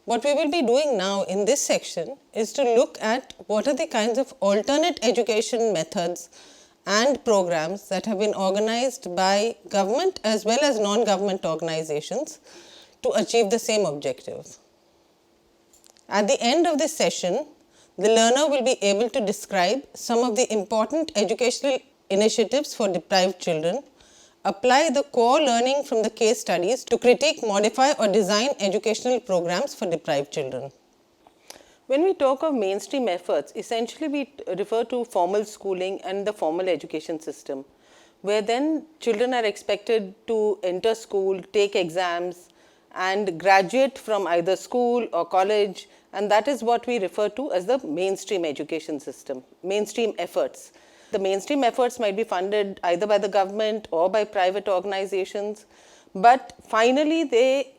What we will be doing now in this section is to look at what are the kinds of alternate education methods and programs that have been organized by government as well as non-government organizations to achieve the same objective. At the end of this session, the learner will be able to describe some of the important educational initiatives for deprived children, apply the core learning from the case studies to critique, modify or design educational programs for deprived children. When we talk of mainstream efforts, essentially we refer to formal schooling and the formal education system, where then children are expected to enter school, take exams and graduate from either school or college, and that is what we refer to as the mainstream education system, mainstream efforts. The mainstream efforts might be funded either by the government or by private organizations, but finally they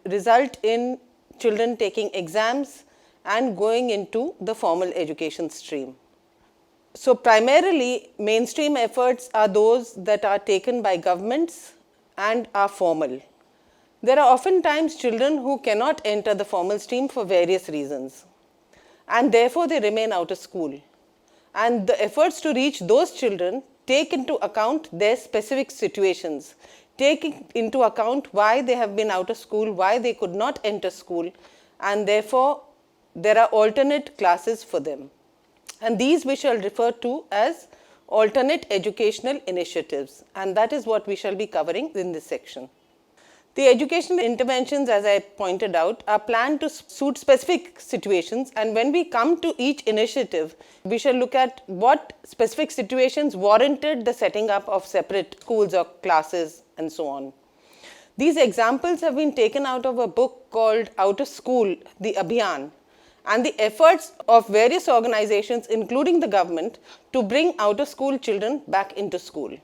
result in children taking exams and going into the formal education stream. So primarily mainstream efforts are those that are taken by governments and are formal. There are oftentimes children who cannot enter the formal stream for various reasons, and therefore they remain out of school. And the efforts to reach those children take into account their specific situations, take into account why they have been out of school, why they could not enter school, and therefore there are alternate classes for them. And these we shall refer to as alternate educational initiatives, and that is what we shall be covering in this section. The educational interventions, as I pointed out, are planned to suit specific situations, and when we come to each initiative, we shall look at what specific situations warranted the setting up of separate schools or classes and so on. These examples have been taken out of a book called Out of School, the Abhiyan, and the efforts of various organizations, including the government, to bring out of school children back into school.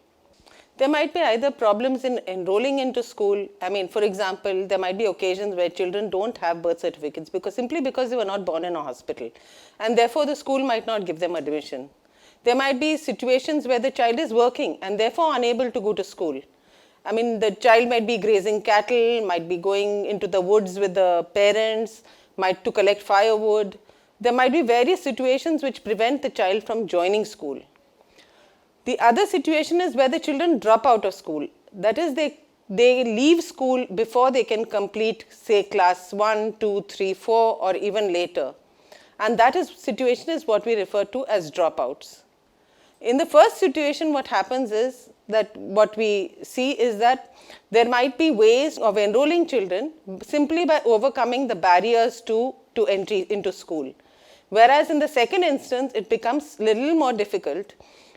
There might be either problems in enrolling into school. I mean, for example, there might be occasions where children don't have birth certificates simply because they were not born in a hospital, and therefore the school might not give them admission. There might be situations where the child is working and therefore unable to go to school. I mean, the child might be grazing cattle, might be going into the woods with the parents, might to collect firewood. There might be various situations which prevent the child from joining school. The other situation is where the children drop out of school. That is, they leave school before they can complete, say, class 1, 2, 3, 4 or even later. And that situation is what we refer to as dropouts. In the first situation, what happens is that what we see is that there might be ways of enrolling children simply by overcoming the barriers to entry into school. Whereas in the second instance, it becomes a little more difficult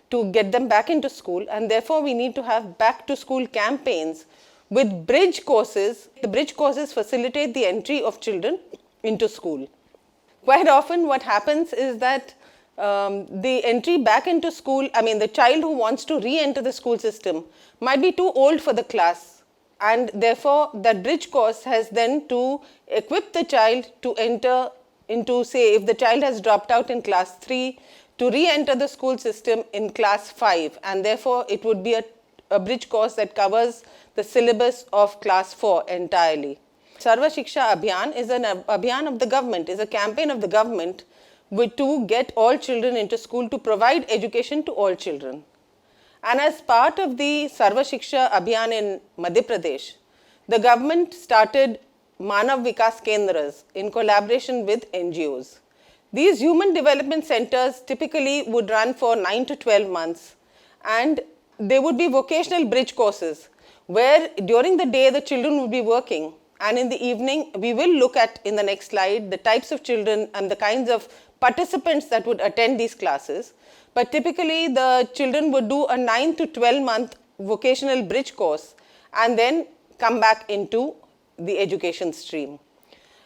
to get them back into school, and therefore we need to have back to school campaigns with bridge courses. The bridge courses facilitate the entry of children into school. Quite often what happens is that the entry back into school, I mean the child who wants to re-enter the school system might be too old for the class, and therefore that bridge course has then to equip the child to enter into, say, if the child has dropped out in class 3, to re-enter the school system in class 5, and therefore it would be a bridge course that covers the syllabus of class 4 entirely. Sarva Shiksha Abhiyan is an abhiyan of the government, is a campaign of the government to get all children into school, to provide education to all children. And as part of the Sarva Shiksha Abhiyan in Madhya Pradesh, the government started Manav Vikas Kendras in collaboration with NGOs. These human development centers typically would run for 9 to 12 months, and they would be vocational bridge courses where during the day the children would be working, and in the evening we will look at in the next slide the types of children and the kinds of participants that would attend these classes. But typically the children would do a 9 to 12 month vocational bridge course and then come back into the education stream.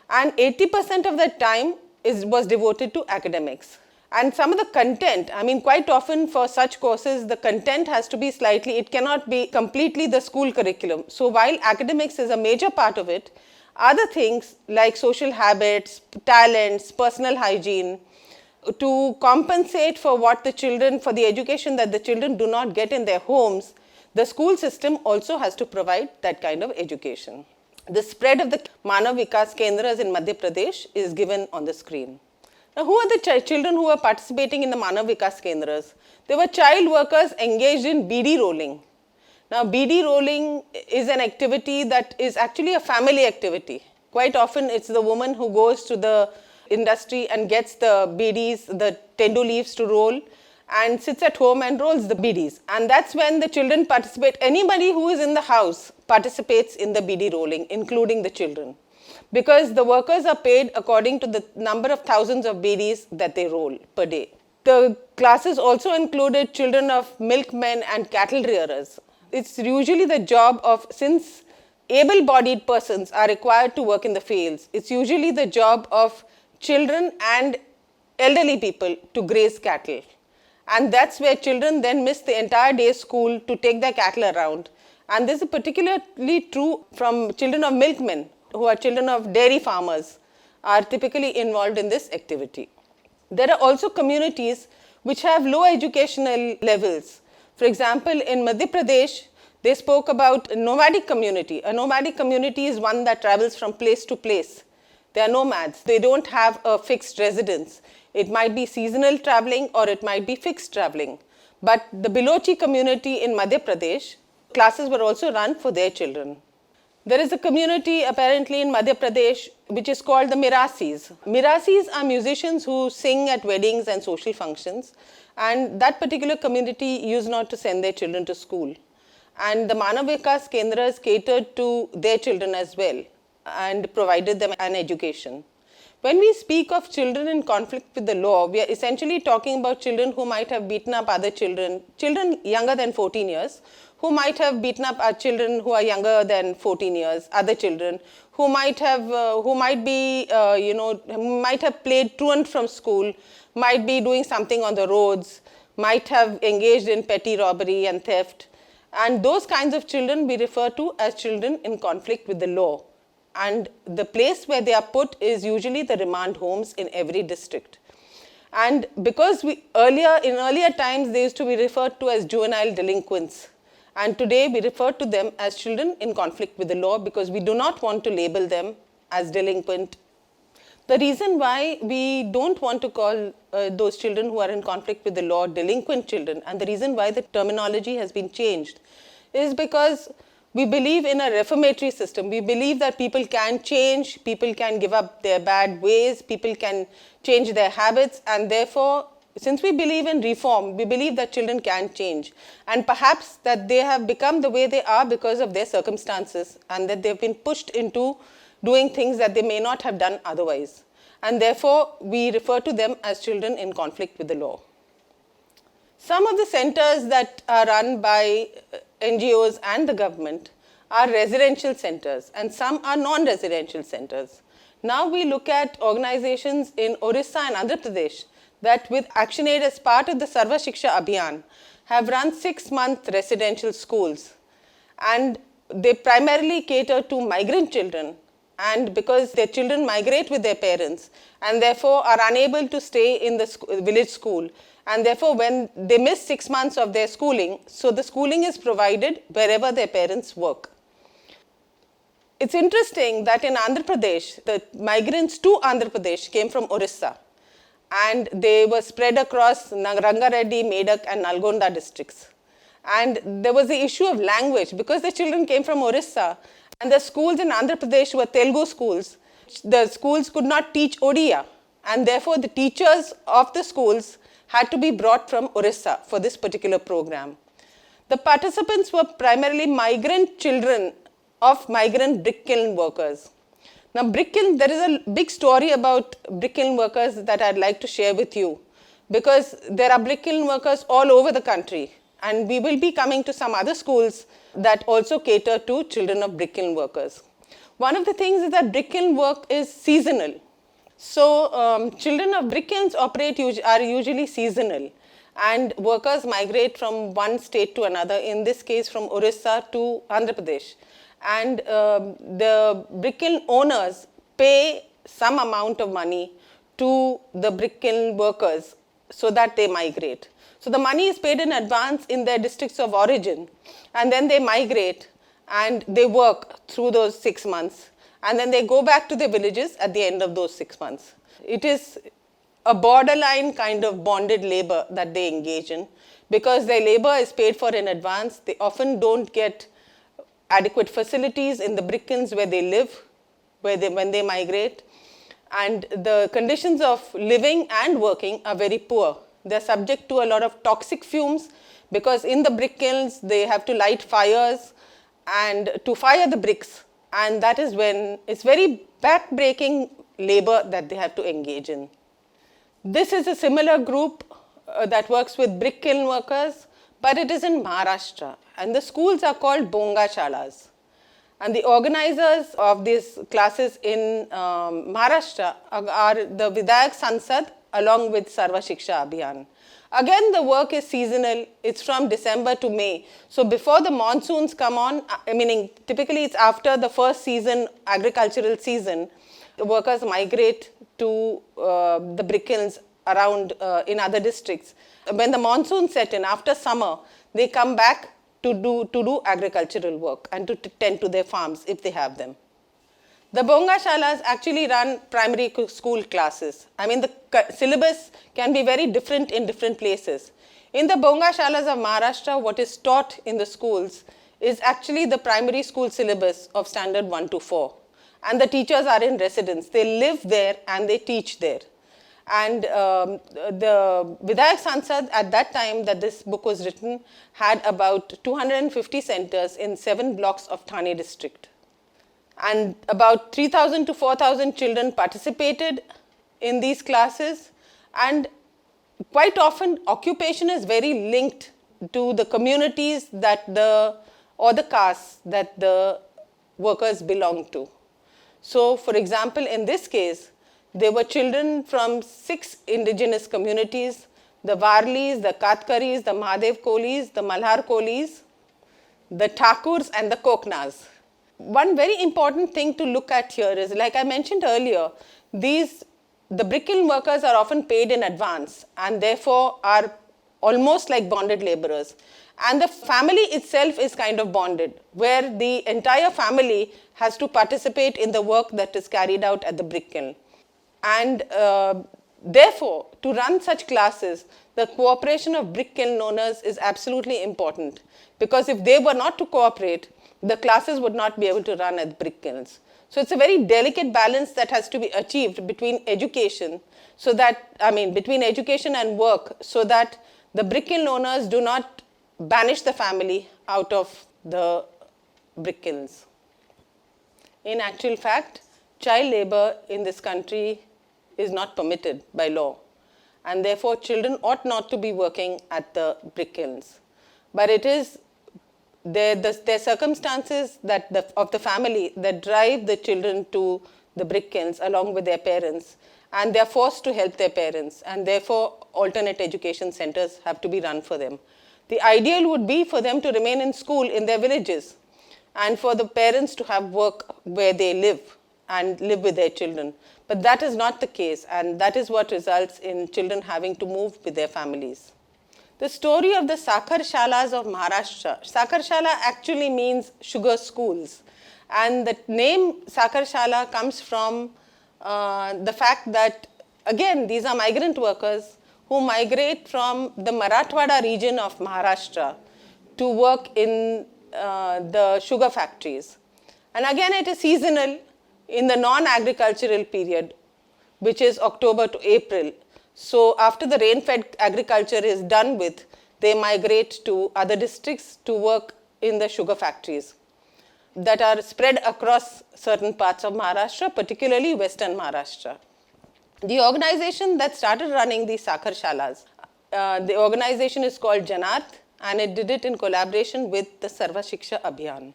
And 80% of that time was devoted to academics. And some of the content, I mean, quite often for such courses, the content has to be slightly, it cannot be completely the school curriculum. So while academics is a major part of it, other things like social habits, talents, personal hygiene, to compensate for what the children, for the education that the children do not get in their homes, the school system also has to provide that kind of education. The spread of the Manav Vikas Kendras in Madhya Pradesh is given on the screen. Now, who are the children who are participating in the Manav Vikas Kendras? They were child workers engaged in beedi rolling. Now, beedi rolling is an activity that is actually a family activity. Quite often, it's the woman who goes to the industry and gets the beedis, the tendu leaves to roll, and sits at home and rolls the beedis. And that's when the children participate. Anybody who is in the house participates in the beedi rolling, including the children, because the workers are paid according to the number of thousands of beedis that they roll per day. The classes also included children of milkmen and cattle rearers. It's usually the job of, since able-bodied persons are required to work in the fields, it's usually the job of children and elderly people to graze cattle. And that's where children then miss the entire day's school to take their cattle around. And this is particularly true from children of milkmen, who are children of dairy farmers, are typically involved in this activity. There are also communities which have low educational levels. For example, in Madhya Pradesh, they spoke about a nomadic community. A nomadic community is one that travels from place to place. They are nomads. They don't have a fixed residence. It might be seasonal traveling or it might be fixed traveling. But the Bilochi community in Madhya Pradesh, classes were also run for their children. There is a community apparently in Madhya Pradesh which is called the Mirasis. Mirasis are musicians who sing at weddings and social functions, and that particular community used not to send their children to school. And the Manav Vikas Kendras catered to their children as well and provided them an education. When we speak of children in conflict with the law, we are essentially talking about children who might have beaten up other children, children younger than 14 years, who might have beaten up our children who are younger than 14 years, other children, who might have, might have played truant from school, might be doing something on the roads, might have engaged in petty robbery and theft. And those kinds of children we refer to as children in conflict with the law. And the place where they are put is usually the remand homes in every district. And because in earlier times they used to be referred to as juvenile delinquents. And today we refer to them as children in conflict with the law because we do not want to label them as delinquent. The reason why we don't want to call those children who are in conflict with the law delinquent children, and the reason why the terminology has been changed, is because we believe in a reformatory system. We believe that people can change, people can give up their bad ways, people can change their habits, and therefore, since we believe in reform, we believe that children can change. And perhaps that they have become the way they are because of their circumstances, and that they've been pushed into doing things that they may not have done otherwise. And therefore, we refer to them as children in conflict with the law. Some of the centers that are run by NGOs and the government are residential centers, and some are non-residential centers. Now we look at organizations in Orissa and Andhra Pradesh that, with ActionAid as part of the Sarva Shiksha Abhiyan, have run 6-month residential schools. And they primarily cater to migrant children, and because their children migrate with their parents and therefore are unable to stay in the village school, and therefore when they miss 6 months of their schooling, so the schooling is provided wherever their parents work. It's interesting that in Andhra Pradesh, the migrants to Andhra Pradesh came from Orissa, and they were spread across Rangareddy, Medak and Nalgonda districts. And there was the issue of language, because the children came from Orissa and the schools in Andhra Pradesh were Telugu schools. The schools could not teach Odia, and therefore the teachers of the schools had to be brought from Orissa for this particular program. The participants were primarily migrant children of migrant brick kiln workers. Now, brick kiln, there is a big story about brick kiln workers that I'd like to share with you, because there are brick kiln workers all over the country, and we will be coming to some other schools that also cater to children of brick kiln workers. One of the things is that brick kiln work is seasonal. So, children of brick kilns are usually seasonal, and workers migrate from one state to another, in this case from Orissa to Andhra Pradesh. And the brick kiln owners pay some amount of money to the brick kiln workers so that they migrate. So the money is paid in advance in their districts of origin, and then they migrate, and they work through those 6 months, and then they go back to their villages at the end of those 6 months. It is a borderline kind of bonded labor that they engage in, because their labor is paid for in advance. They often don't get adequate facilities in the brick kilns where they live, when they migrate, and the conditions of living and working are very poor. They're subject to a lot of toxic fumes, because in the brick kilns they have to light fires and to fire the bricks, and that is when it's very back-breaking labor that they have to engage in. This is a similar group that works with brick kiln workers, but it is in Maharashtra, and the schools are called Bonga Shalas. And the organizers of these classes in Maharashtra are the Vidayak Sansad along with Sarva Shiksha Abhiyan. Again, the work is seasonal. It's from December to May. So before the monsoons come on, meaning typically it's after the first season, agricultural season, the workers migrate to the brick kilns around in other districts. When the monsoons set in after summer, they come back to do agricultural work and to tend to their farms if they have them. The Bonga Shalas actually run primary school classes. I mean, the syllabus can be very different in different places. In the Bonga Shalas of Maharashtra, what is taught in the schools is actually the primary school syllabus of standard 1 to 4. And the teachers are in residence. They live there and they teach there. And the Vidayak Sansad, at that time that this book was written, had about 250 centers in 7 blocks of Thane district. And about 3,000 to 4,000 children participated in these classes. And quite often, occupation is very linked to the communities or the castes that the workers belong to. So, for example, in this case, there were children from 6 indigenous communities: the Varlis, the Katkaris, the Mahadev Kolis, the Malhar Kolis, the Thakurs, and the Koknas. One very important thing to look at here is, like I mentioned earlier, the brick kiln workers are often paid in advance and therefore are almost like bonded laborers. And the family itself is kind of bonded, where the entire family has to participate in the work that is carried out at the brick kiln. And therefore, to run such classes, the cooperation of brick kiln owners is absolutely important, because if they were not to cooperate, the classes would not be able to run at brick kilns. So it's a very delicate balance that has to be achieved between education, between education and work, so that the brick kiln owners do not banish the family out of the brick kilns. In actual fact, child labor in this country is not permitted by law, and therefore children ought not to be working at the brick kilns. But it is their circumstances of the family that drive the children to the brick kilns along with their parents, and they are forced to help their parents, and therefore alternate education centers have to be run for them. The ideal would be for them to remain in school in their villages, and for the parents to have work where they live and live with their children. But that is not the case, and that is what results in children having to move with their families. The story of the Sakhar Shalas of Maharashtra. Sakhar Shala actually means sugar schools, and the name Sakhar Shala comes from the fact that, again, these are migrant workers who migrate from the Marathwada region of Maharashtra to work in the sugar factories. And again, it is seasonal in the non-agricultural period, which is October to April. So after the rain-fed agriculture is done with, they migrate to other districts to work in the sugar factories that are spread across certain parts of Maharashtra, particularly western Maharashtra. The organization that started running the Sakhar Shalas, the organization is called Janarth, and it did it in collaboration with the Sarva Shiksha Abhiyan.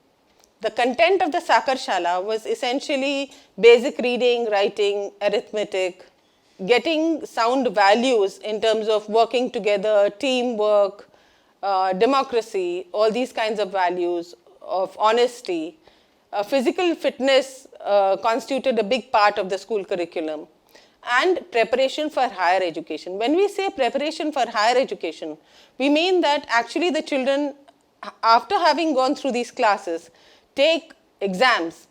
The content of the Sakhar Shala was essentially basic reading, writing, arithmetic, getting sound values in terms of working together, teamwork, democracy, all these kinds of values of honesty. Physical fitness constituted a big part of the school curriculum, and preparation for higher education. When we say preparation for higher education, we mean that actually the children, after having gone through these classes, take exams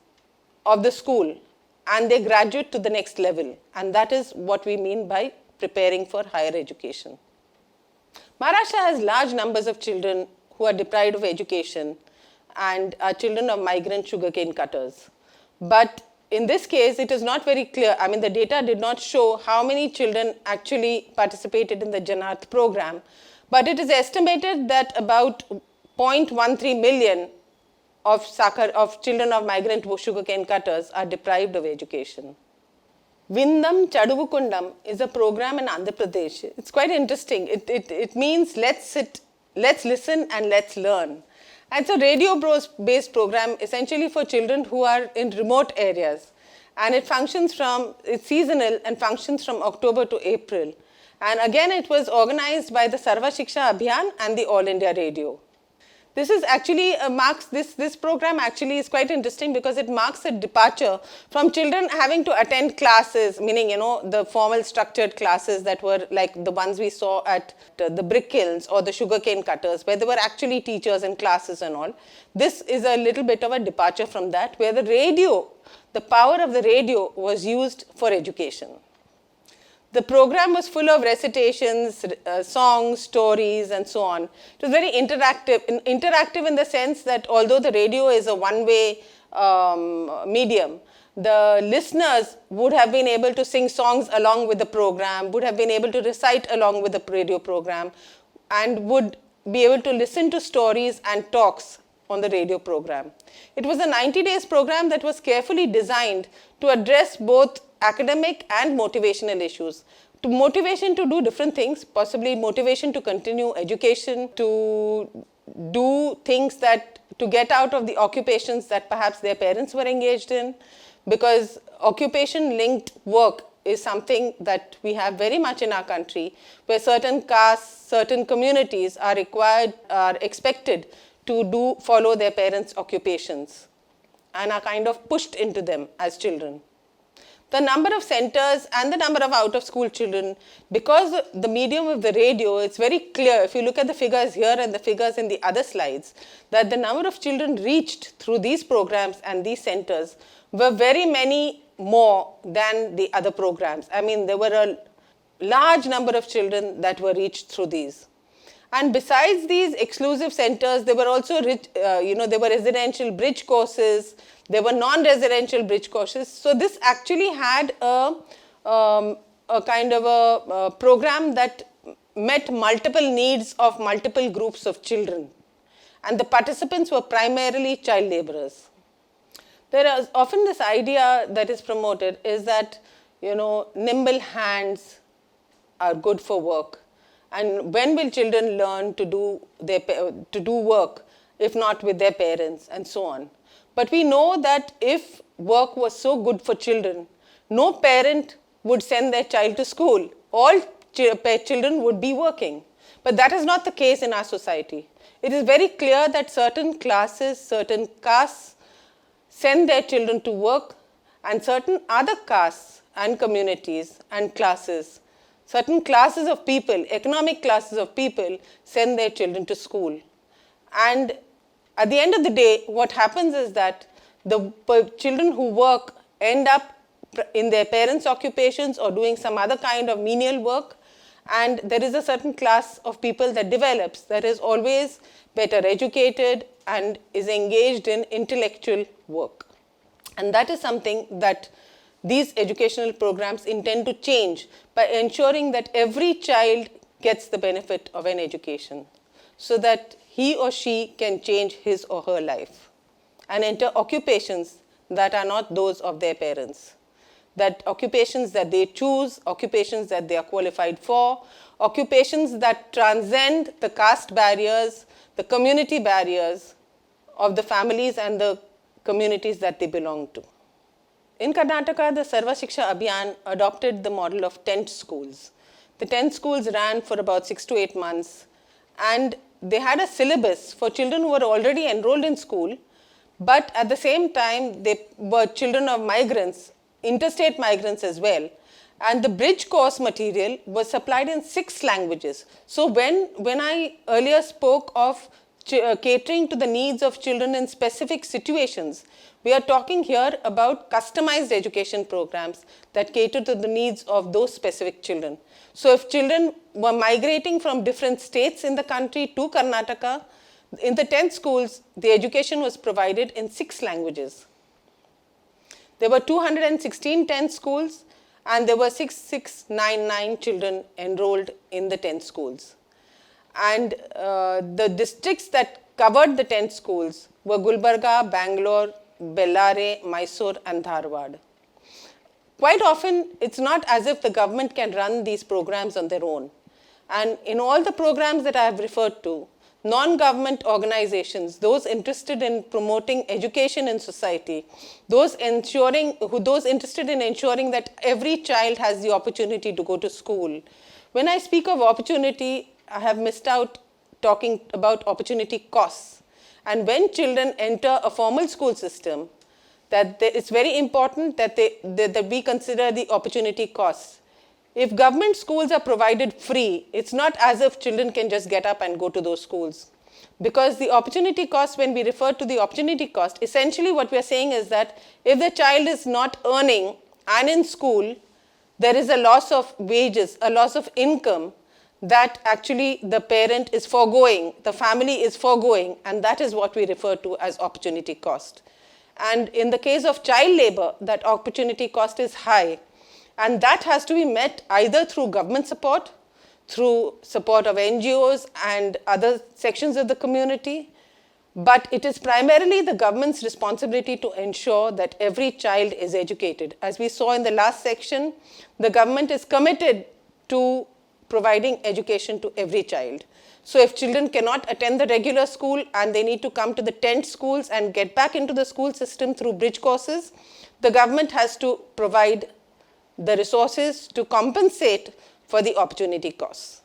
of the school and they graduate to the next level. And that is what we mean by preparing for higher education. Maharashtra has large numbers of children who are deprived of education and are children of migrant sugarcane cutters. But in this case, it is not very clear. I mean, the data did not show how many children actually participated in the Janarth program. But it is estimated that about 0.13 million of children of migrant sugarcane cutters are deprived of education. Vindam Chaduvukundam is a program in Andhra Pradesh. It's quite interesting. It means let's sit, let's listen and let's learn. And it's a radio-based program essentially for children who are in remote areas. And it's seasonal and functions from October to April. And again, it was organized by the Sarva Shiksha Abhiyan and the All India Radio. This is actually this program actually is quite interesting because it marks a departure from children having to attend classes, meaning, the formal structured classes that were like the ones we saw at the brick kilns or the sugarcane cutters, where there were actually teachers and classes and all. This is a little bit of a departure from that, where the power of the radio was used for education. The program was full of recitations, songs, stories, and so on. It was very interactive in the sense that although the radio is a one-way medium, the listeners would have been able to sing songs along with the program, would have been able to recite along with the radio program, and would be able to listen to stories and talks on the radio program. It was a 90 days program that was carefully designed to address both academic and motivational issues. Motivation to do different things, possibly motivation to continue education, to do things to get out of the occupations that perhaps their parents were engaged in, because occupation-linked work is something that we have very much in our country, where certain castes, certain communities are expected to follow their parents' occupations and are kind of pushed into them as children. The number of centers and the number of out-of-school children, because the medium of the radio, it's very clear, if you look at the figures here and the figures in the other slides, that the number of children reached through these programs and these centers were very many more than the other programs. I mean, there were a large number of children that were reached through these. And besides these exclusive centers, there were also there were residential bridge courses, there were non-residential bridge courses. So this actually had a kind of a program that met multiple needs of multiple groups of children. And the participants were primarily child laborers. There is often this idea that is promoted is that, nimble hands are good for work. And when will children learn to do work, if not with their parents, and so on? But we know that if work was so good for children, no parent would send their child to school. All children would be working. But that is not the case in our society. It is very clear that certain classes, certain castes send their children to work, and certain other castes and communities and classes, certain classes of people, economic classes of people, send their children to school. And at the end of the day, what happens is that the children who work end up in their parents' occupations or doing some other kind of menial work, and there is a certain class of people that develops that is always better educated and is engaged in intellectual work. And that is something that these educational programs intend to change by ensuring that every child gets the benefit of an education so that he or she can change his or her life and enter occupations that are not those of their parents. That occupations that they choose, occupations that they are qualified for, occupations that transcend the caste barriers, the community barriers of the families and the communities that they belong to. In Karnataka, the Sarva Shiksha Abhiyan adopted the model of tent schools. The tent schools ran for about 6 to 8 months, and they had a syllabus for children who were already enrolled in school, but at the same time, they were children of migrants, interstate migrants as well. And the bridge course material was supplied in 6 languages. So when I earlier spoke of catering to the needs of children in specific situations. We are talking here about customized education programs that cater to the needs of those specific children. So if children were migrating from different states in the country to Karnataka, in the 10 schools, the education was provided in 6 languages. There were 216 10 schools, and there were 6699 children enrolled in the 10 schools. And the districts that covered the 10 schools were Gulbarga, Bangalore, Bellare, Mysore, and Dharwad. Quite often, it's not as if the government can run these programs on their own. And in all the programs that I have referred to, non-government organizations, those interested in promoting education in society, those interested in ensuring that every child has the opportunity to go to school. When I speak of opportunity, I have missed out talking about opportunity costs. And when children enter a formal school system, it's very important that we consider the opportunity costs. If government schools are provided free, it's not as if children can just get up and go to those schools. Because the opportunity cost, when we refer to the opportunity cost, essentially what we are saying is that if the child is not earning and in school, there is a loss of wages, a loss of income that actually the parent is foregoing, the family is foregoing, and that is what we refer to as opportunity cost. And in the case of child labor, that opportunity cost is high. And that has to be met either through government support, through support of NGOs and other sections of the community. But it is primarily the government's responsibility to ensure that every child is educated. As we saw in the last section, the government is committed to providing education to every child. So if children cannot attend the regular school and they need to come to the tent schools and get back into the school system through bridge courses, the government has to provide the resources to compensate for the opportunity costs.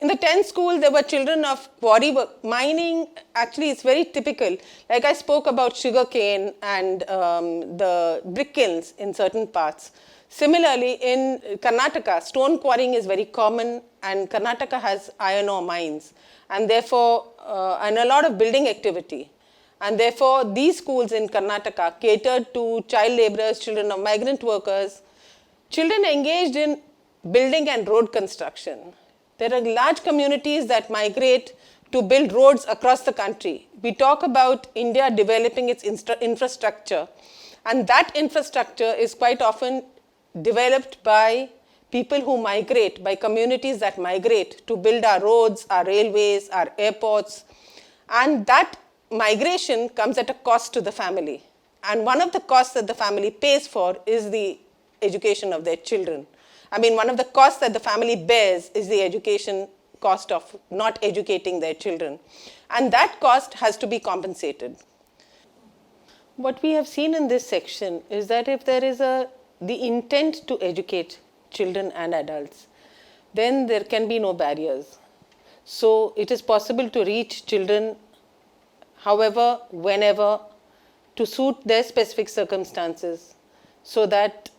In the 10th school, there were children of quarry work. Mining, actually, is very typical. Like I spoke about sugarcane and the brick kilns in certain parts. Similarly, in Karnataka, stone quarrying is very common, and Karnataka has iron ore mines, and therefore, and a lot of building activity. And therefore, these schools in Karnataka catered to child laborers, children of migrant workers, children engaged in building and road construction. There are large communities that migrate to build roads across the country. We talk about India developing its infrastructure, and that infrastructure is quite often developed by people who migrate, by communities that migrate to build our roads, our railways, our airports. And that migration comes at a cost to the family. And one of the costs that the family pays for is the education of their children. I mean, one of the costs that the family bears is the education cost of not educating their children. And that cost has to be compensated. What we have seen in this section is that if there is the intent to educate children and adults, then there can be no barriers. So it is possible to reach children however, whenever, to suit their specific circumstances so that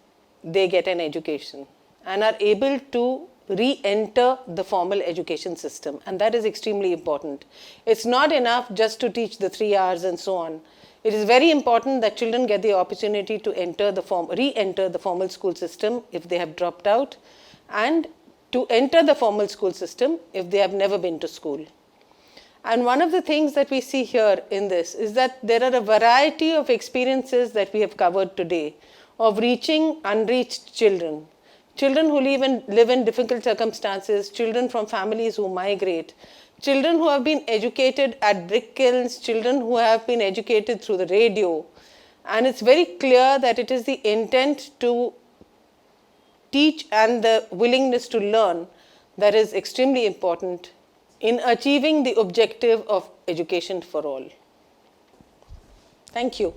they get an education and are able to re-enter the formal education system. And that is extremely important. It's not enough just to teach the 3 hours and so on. It is very important that children get the opportunity to re-enter the formal school system if they have dropped out, and to enter the formal school system if they have never been to school. And one of the things that we see here in this is that there are a variety of experiences that we have covered today of reaching unreached children. Children who live in difficult circumstances, children from families who migrate, children who have been educated at brick kilns, children who have been educated through the radio. And it's very clear that it is the intent to teach and the willingness to learn that is extremely important in achieving the objective of education for all. Thank you.